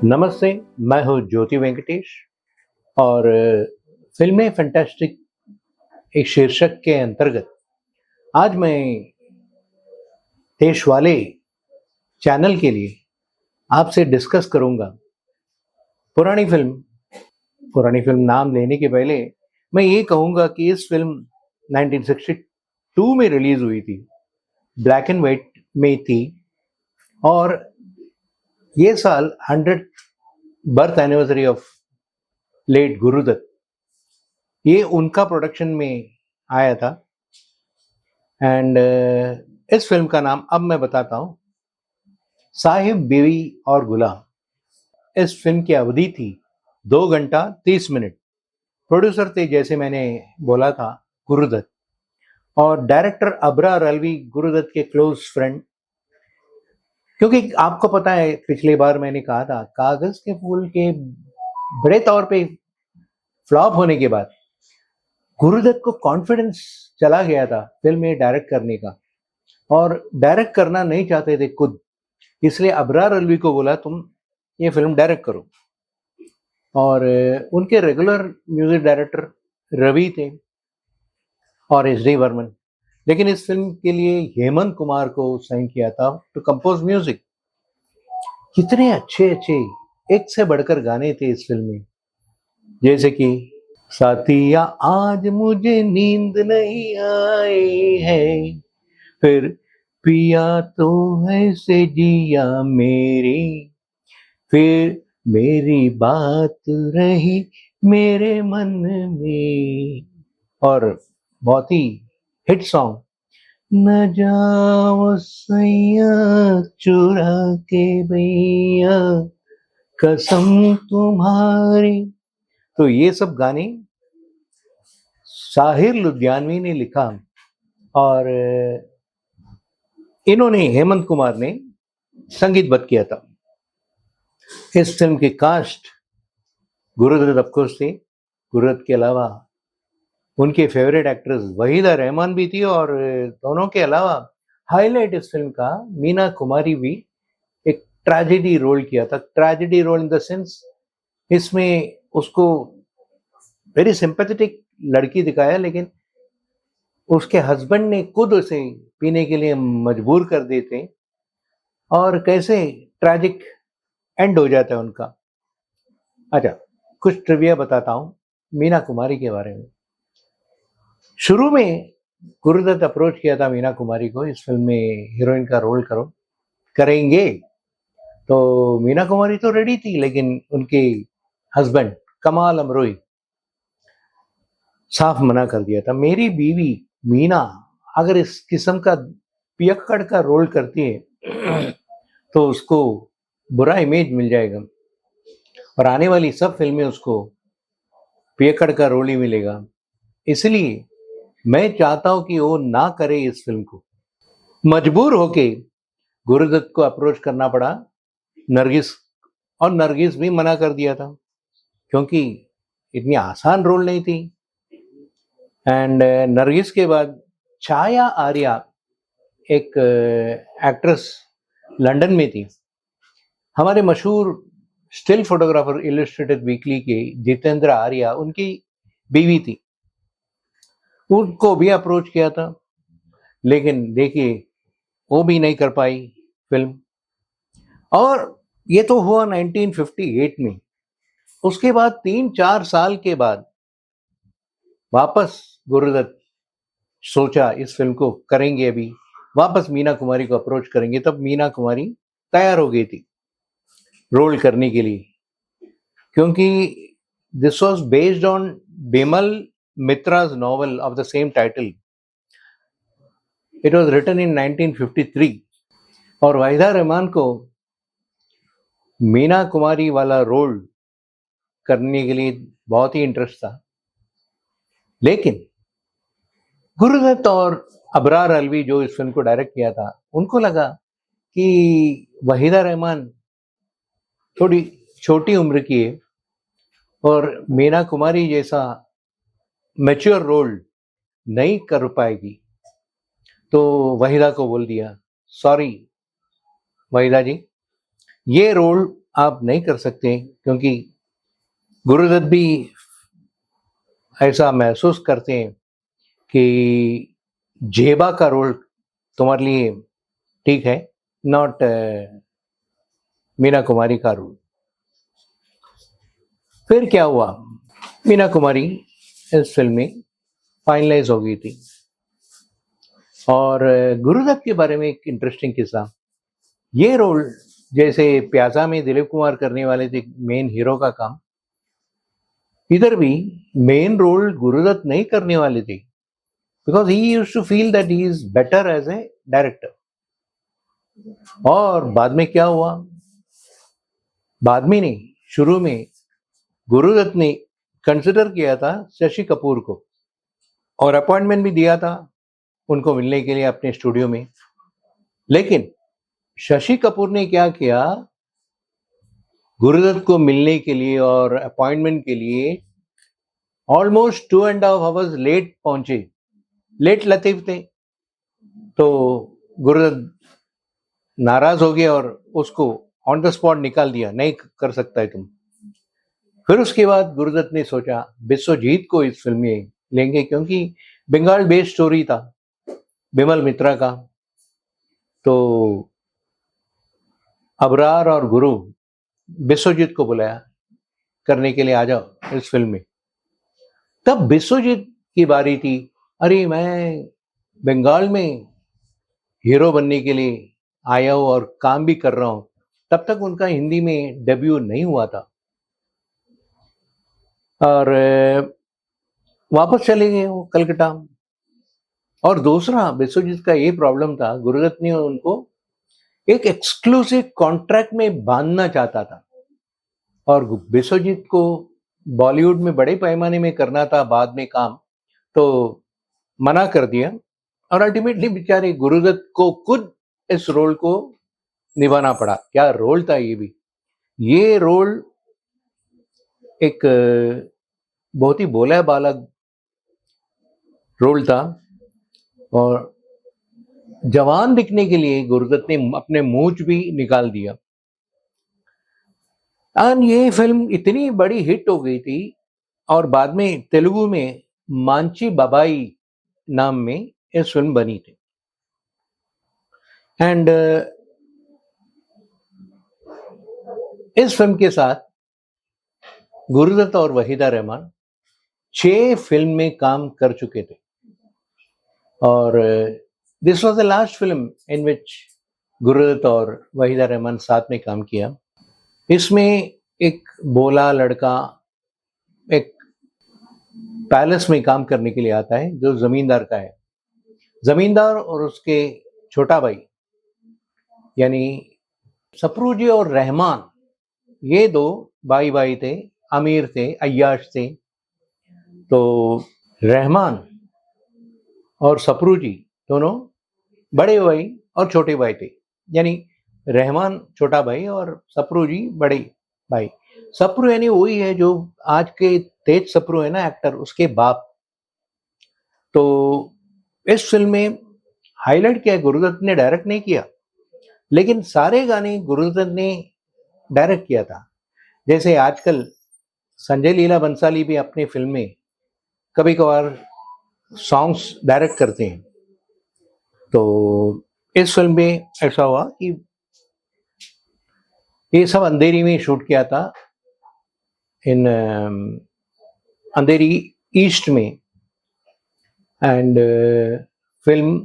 नमस्ते, मैं हूँ ज्योति वेंकटेश और फ़िल्में फैंटास्टिक एक शीर्षक के अंतर्गत आज मैं देशवाले चैनल के लिए आपसे डिस्कस करूँगा पुरानी फ़िल्म। पुरानी फ़िल्म नाम लेने के पहले मैं ये कहूँगा कि इस फ़िल्म 1962 में रिलीज़ हुई थी, ब्लैक एंड व्हाइट में थी और ये साल 100th birth anniversary of late Guru Dutt, ये उनका प्रोडक्शन में आया था। एंड इस फिल्म का नाम अब मैं बताता हूँ, साहिब बीवी और गुलाम। इस फिल्म की अवधि थी 2 घंटा 30 मिनट। प्रोड्यूसर थे, जैसे मैंने बोला था, गुरुदत्त, और डायरेक्टर अबरार अलवी, गुरुदत्त के क्लोज फ्रेंड। क्योंकि आपको पता है, पिछली बार मैंने कहा था, कागज के फूल के बड़े तौर पे फ्लॉप होने के बाद गुरुदत्त को कॉन्फिडेंस चला गया था फिल्म में डायरेक्ट करने का, और डायरेक्ट करना नहीं चाहते थे खुद, इसलिए अबरार अलवी को बोला तुम ये फिल्म डायरेक्ट करो। और उनके रेगुलर म्यूजिक डायरेक्टर रवि थे और एस डी वर्मन, लेकिन इस फिल्म के लिए हेमंत कुमार को साइन किया था टू कंपोज म्यूजिक। कितने अच्छे अच्छे एक से बढ़कर गाने थे इस फिल्म में, जैसे कि साथिया आज मुझे नींद नहीं आई है, फिर पिया तो ऐसे जिया मेरी, फिर मेरी बात रही मेरे मन में, और बहुत ही हिट सॉन्ग, न जाओ सैया चुरा के भैया कसम तुम्हारी। तो ये सब गाने साहिर लुधियानवी ने लिखा और इन्होंने, हेमंत कुमार ने संगीतबद्ध किया था। इस फिल्म की कास्ट गुरुदत्त ऑफकोर्स थे। गुरुदत्त के अलावा उनके फेवरेट एक्ट्रेस वहीदा रहमान भी थी, और दोनों के अलावा हाईलाइट इस फिल्म का मीना कुमारी भी एक ट्रेजेडी रोल किया था। Tragedy role in the sense, इसमें उसको वेरी सिंपैथेटिक लड़की दिखाया, लेकिन उसके हस्बैंड ने खुद उसे पीने के लिए मजबूर कर देते और कैसे ट्रैजिक एंड हो जाता है उनका। अच्छा, कुछ ट्रिविया बताता हूँ मीना कुमारी के बारे में। शुरू में गुरुदत्त अप्रोच किया था मीना कुमारी को, इस फिल्म में हीरोइन का रोल करेंगे, तो मीना कुमारी तो रेडी थी, लेकिन उनके हस्बैंड कमाल अमरोई साफ मना कर दिया था। मेरी बीवी मीना अगर इस किस्म का पियक्कड़ का रोल करती है तो उसको बुरा इमेज मिल जाएगा, और आने वाली सब फिल्में उसको पियक्कड़ का रोल ही मिलेगा। इसलिए मैं चाहता हूं कि वो ना करे इस फिल्म को। मजबूर होके गुरुदत्त को अप्रोच करना पड़ा नरगिस, और नरगिस भी मना कर दिया था, क्योंकि इतनी आसान रोल नहीं थी। एंड नरगिस के बाद छाया आर्या, एक एक्ट्रेस लंदन में थी। हमारे मशहूर स्टिल फोटोग्राफर इलस्ट्रेटेड वीकली के जितेंद्र आर्या उनकी बीवी थी। उनको भी अप्रोच किया था, लेकिन देखिए वो भी नहीं कर पाई फिल्म। और ये तो हुआ 1958 में। उसके बाद 3-4 साल के बाद वापस गुरुदत्त सोचा इस फिल्म को करेंगे, अभी वापस मीना कुमारी को अप्रोच करेंगे। तब मीना कुमारी तैयार हो गई थी रोल करने के लिए, क्योंकि this was based on Bimal Mitra's novel of the same title. It was written in 1953, और वहीदा रहमान को मीना कुमारी वाला रोल करने के लिए बहुत ही इंटरेस्ट था, लेकिन गुरुदत्त और अबरार अलवी जो इस फिल्म को डायरेक्ट किया था, उनको लगा कि वहीदा रहमान थोड़ी छोटी उम्र की है और मीना कुमारी जैसा मैच्योर रोल नहीं कर पाएगी, तो वहीदा को बोल दिया, सॉरी वहीदा जी, ये रोल आप नहीं कर सकते, क्योंकि गुरुदत्त भी ऐसा महसूस करते हैं कि जेबा का रोल तुम्हारे लिए ठीक है, नॉट मीना कुमारी का रोल। फिर क्या हुआ, मीना कुमारी इस फिल्म में फाइनलाइज हो गई थी। और गुरुदत्त के बारे में एक इंटरेस्टिंग किस्सा, ये रोल जैसे प्याजा में दिलीप कुमार करने वाले थे मेन हीरो का काम, इधर भी मेन रोल गुरुदत्त नहीं करने वाले थे, because he used to feel that he is better as a director. और बाद में क्या हुआ, बाद में नहीं, शुरू में गुरुदत्त ने कंसिडर किया था शशि कपूर को और अपॉइंटमेंट भी दिया था उनको मिलने के लिए अपने स्टूडियो में। लेकिन शशि कपूर ने क्या किया, गुरुदत्त को मिलने के लिए और अपॉइंटमेंट के लिए ऑलमोस्ट 2.5 आवर्स लेट पहुंचे। लेट लतीफ थे, तो गुरुदत्त नाराज हो गया और उसको ऑन द स्पॉट निकाल दिया, नहीं कर सकता है तुम। फिर उसके बाद गुरुदत्त ने सोचा बिस्वजीत को इस फिल्म में लेंगे, क्योंकि बंगाल बेस्ड स्टोरी था बिमल मित्रा का। तो अबरार और गुरु बिस्वजीत को बुलाया करने के लिए, आ जाओ इस फिल्म में। तब बिस्वजीत की बारी थी, अरे मैं बंगाल में हीरो बनने के लिए आया हूं और काम भी कर रहा हूं। तब तक उनका हिंदी में डेब्यू नहीं हुआ था और वापस चले गए वो कलकत्ता। और दूसरा बिस्वजीत का ये प्रॉब्लम था, गुरुदत्त ने उनको एक एक्सक्लूसिव कॉन्ट्रैक्ट में बांधना चाहता था और बिस्वजीत को बॉलीवुड में बड़े पैमाने में करना था बाद में काम, तो मना कर दिया। और अल्टीमेटली बेचारे गुरुदत्त को खुद इस रोल को निभाना पड़ा। क्या रोल था ये भी, ये रोल एक बहुत ही भोला बाला रोल था और जवान दिखने के लिए गुरुदत्त ने अपने मूंछ भी निकाल दिया। और ये फिल्म इतनी बड़ी हिट हो गई थी और बाद में तेलुगु में मांची बाबाई नाम में ये फिल्म बनी थी। एंड इस फिल्म के साथ गुरुदत्त और वहीदा रहमान 6 फिल्म में काम कर चुके थे और this was the last film in which Guru Dutt और वहीदा रहमान साथ में काम किया। इसमें एक बोला लड़का एक पैलेस में काम करने के लिए आता है जो जमींदार का है। जमींदार और उसके छोटा भाई यानी सप्रूजी और रहमान, ये दो भाई भाई थे, अमीर थे, अय्याश थे। तो रहमान और सप्रूजी दोनों बड़े भाई और छोटे भाई थे, यानी रहमान छोटा भाई और सप्रूजी बड़े भाई। सप्रू यानी वही है जो आज के तेज सप्रू है ना एक्टर, उसके बाप। तो इस फिल्म में हाईलाइट किया, गुरुदत्त ने डायरेक्ट नहीं किया, लेकिन सारे गाने गुरुदत्त ने डायरेक्ट किया था। जैसे आजकल संजय लीला बंसाली भी अपने फिल्म में कभी कभार सॉन्ग्स डायरेक्ट करते हैं। तो इस फिल्म में ऐसा हुआ कि ये सब अंधेरी में शूट किया था, इन अंधेरी ईस्ट में। एंड फिल्म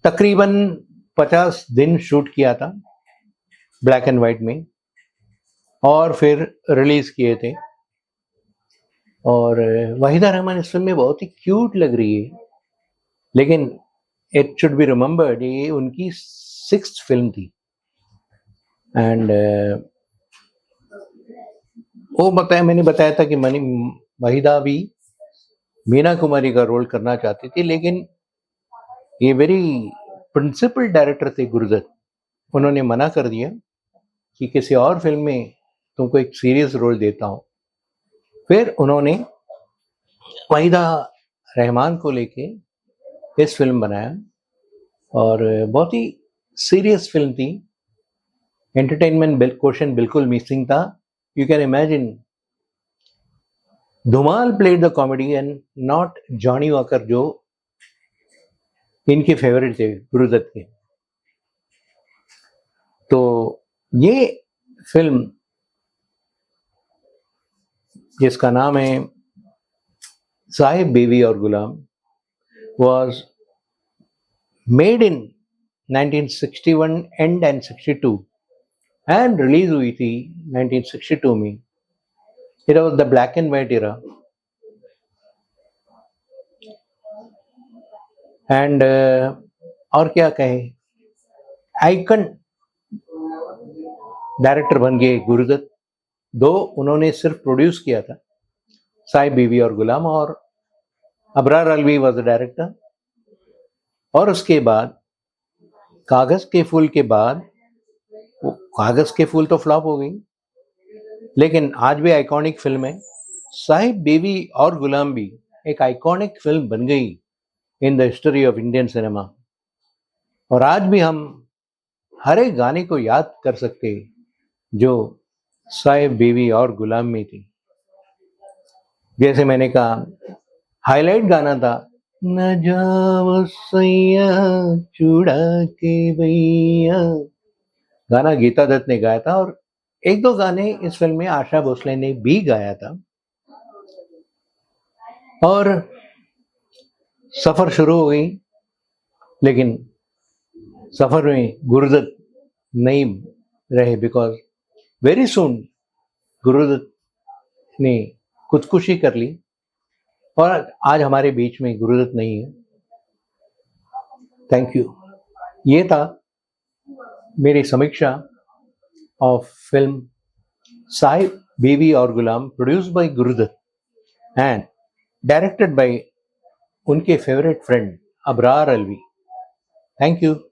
तकरीबन 50 दिन शूट किया था ब्लैक एंड वाइट में और फिर रिलीज किए थे। और वहीदा रहमान इस फिल्म में बहुत ही क्यूट लग रही है, लेकिन इट शुड बी रिमेम्बर्ड ये उनकी 6th फिल्म थी। एंड मैंने बताया था कि वहीदा भी मीना कुमारी का रोल करना चाहती थी, लेकिन ये वेरी प्रिंसिपल डायरेक्टर थे गुरुदत्त, उन्होंने मना कर दिया कि किसी और फिल्म में तुमको एक सीरियस रोल देता हूं। फिर उन्होंने वहीदा रहमान को लेके इस फिल्म बनाया और बहुत ही सीरियस फिल्म थी। एंटरटेनमेंट क्वेश्चन बिल्कुल मिसिंग था. You can imagine, Dhumal played the comedy and not Johnny walker, जो इनके फेवरेट थे गुरुदत्त के. तो ये फिल्म जिसका नाम है साहिब बीवी और गुलाम was made in 1961 and 62 and release हुई थी 1962 में. It was the black and white era. And और क्या कहें, आइकन डायरेक्टर बन गए गुरुदत्त. दो उन्होंने सिर्फ प्रोड्यूस किया था, साहिब बीवी और गुलाम, और Abrar Alvi was the director. और उसके बाद कागज के फूल के बाद, वो कागज के फूल तो फ्लॉप हो गई, लेकिन आज भी आइकॉनिक फिल्म है. साहिब बीवी और गुलाम भी एक आइकॉनिक फिल्म बन गई in the history of Indian cinema. और आज भी हम हर एक गाने को याद कर सकते जो साहिब बीवी और गुलाम में थी. जैसे मैंने कहा, हाईलाइट गाना था न जाओ सैया चुड़ा के भैया, गाना गीता दत्त ने गाया था. और एक दो गाने इस फिल्म में आशा भोसले ने भी गाया था. और सफर शुरू हो गई, लेकिन सफर में गुरुदत्त नहीं रहे, बिकॉज वेरी सून गुरुदत्त ने खुदकुशी कर ली. और आज हमारे बीच में गुरुदत्त नहीं है. Thank you. ये था मेरी समीक्षा of film Sahib Bibi Aur Ghulam, produced by Guru Dutt and directed by उनके favourite friend Abrar Alvi. Thank you.